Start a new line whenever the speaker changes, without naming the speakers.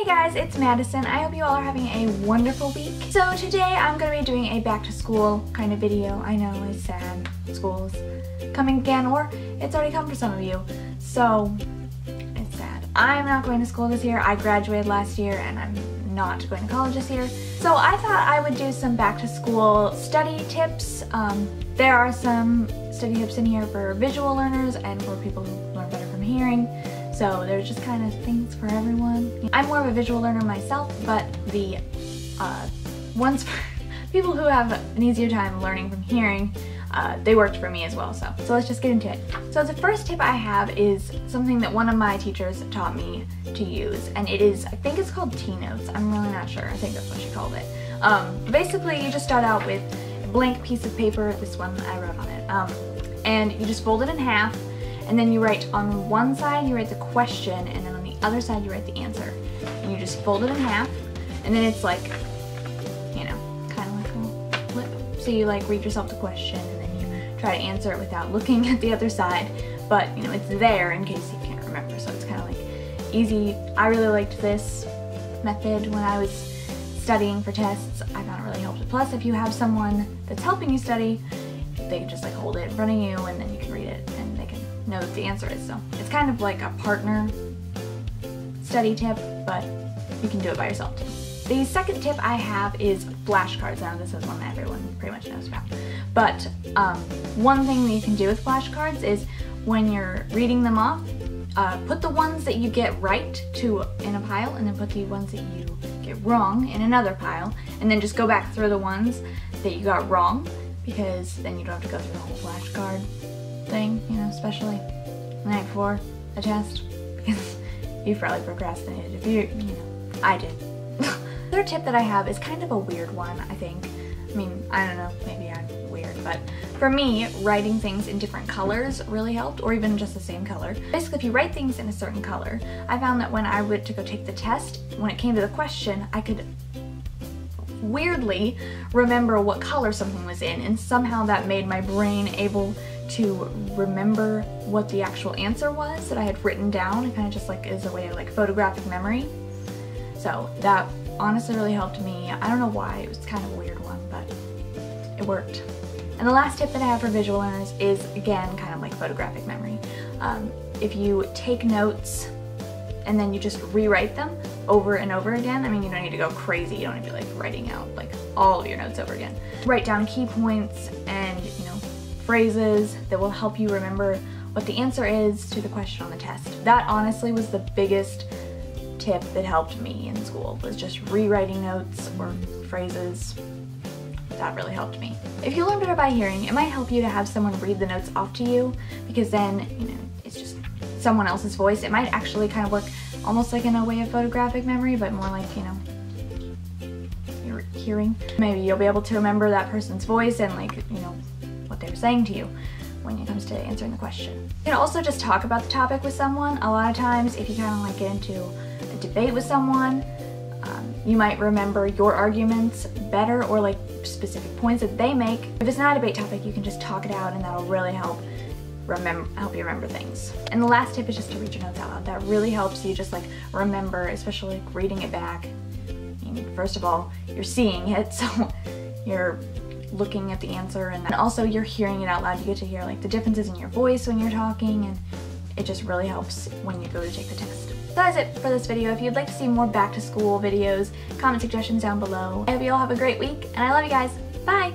guys, it's Madison. I hope you all are having a wonderful week. So today I'm going to be doing a back to school kind of video. I know it's sad, school's coming again, or it's already come for some of you. So it's sad. I'm not going to school this year. I graduated last year and I'm not going to college this year. So I thought I would do some back to school study tips. There are some study tips in here for visual learners and for people who learn better from hearing. So there's just kind of things for everyone. I'm more of a visual learner myself, but the ones for people who have an easier time learning from hearing, they worked for me as well. So let's just get into it. So the first tip I have is something that one of my teachers taught me to use, and it is, I think it's called T-notes. I'm really not sure. I think that's what she called it. Basically, you just start out with a blank piece of paper. This one I wrote on it, and you just fold it in half. And then you write on one side, you write the question, and then on the other side, you write the answer. And you just fold it in half, and then it's like, you know, kind of like a flip. So you like read yourself the question, and then you try to answer it without looking at the other side. But, you know, it's there in case you can't remember. So it's kind of like easy. I really liked this method when I was studying for tests. I found it really helpful. Plus, if you have someone that's helping you study, they can just like hold it in front of you, and then you can read it, and they can know what the answer is. So it's kind of like a partner study tip, but you can do it by yourself too. The second tip I have is flashcards. Now this is one that everyone pretty much knows about. But one thing that you can do with flashcards is when you're reading them off, put the ones that you get right in a pile, and then put the ones that you get wrong in another pile, and then just go back through the ones that you got wrong, because then you don't have to go through the whole flashcard thing, you know, especially the night before a test, because you've probably procrastinated. If you know, I did. Third tip that I have is kind of a weird one, I think. I mean, I don't know, maybe I'm weird, but for me, writing things in different colors really helped, or even just the same color. Basically, if you write things in a certain color, I found that when I went to go take the test, when it came to the question, I could weirdly remember what color something was in, and somehow that made my brain able to remember what the actual answer was that I had written down. It kind of just like is a way of like photographic memory. So that honestly really helped me. I don't know why, it was kind of a weird one, but it worked. And the last tip that I have for visual learners is, again, kind of like photographic memory. If you take notes and then you just rewrite them over and over again. I mean, you don't need to go crazy. You don't need to be like writing out like all of your notes over again. Write down key points and, you know, phrases that will help you remember what the answer is to the question on the test. That honestly was the biggest tip that helped me in school, was just rewriting notes or phrases. That really helped me. If you learn better by hearing, it might help you to have someone read the notes off to you, because then, you know, it's just someone else's voice. It might actually kind of work almost like in a way of photographic memory, but more like, you know, you're hearing. Maybe you'll be able to remember that person's voice and like, you know, what they were saying to you when it comes to answering the question. You can also just talk about the topic with someone. A lot of times, if you kind of like get into a debate with someone, you might remember your arguments better, or like specific points that they make. If it's not a debate topic, you can just talk it out, and that'll really help you remember things. And the last tip is just to read your notes out loud. That really helps you just like remember, especially like reading it back. I mean, first of all, you're seeing it, so you're looking at the answer, and then also you're hearing it out loud. You get to hear like the differences in your voice when you're talking, and it just really helps when you go to take the test. So that's it for this video. If you'd like to see more back to school videos, comment suggestions down below. I hope you all have a great week, and I love you guys. Bye!